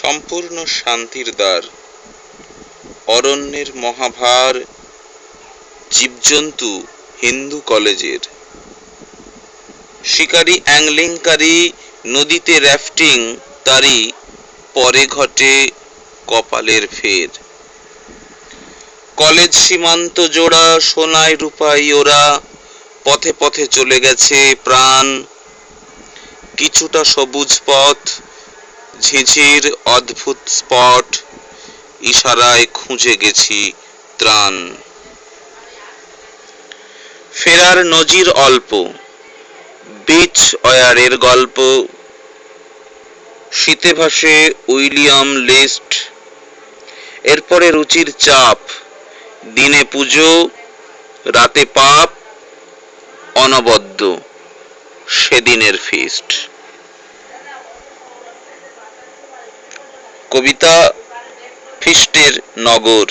সম্পূর্ণ শান্তির দ্বার, অরণ্যের মহাভার, জীবজন্তু হিন্দু কলেজের, শিকারী অ্যাংলিংকারী, নদীতে র্যাফটিং তারই পরে ঘটে কপালের ফের। কলেজ সীমান্ত জোড়া, সোনায় রূপাই ওরা, পথে পথে চলে গেছে প্রাণ। কিছুটা সবুজ পথ, ঝিঝির অদ্ভুত স্পট, ইশারায় খুঁজে গেছি ত্রাণ। ফেরার নজির অল্প, বিচ ওয়ারের গল্প, শীতে ভাসে উইলিয়াম লিস্ট। এরপরে রুচির চাপ, দিনে পুজো, রাতে পাপ, অনবদ্য সেদিনের ফিস্ট। কবিতা ফিস্টের নগর।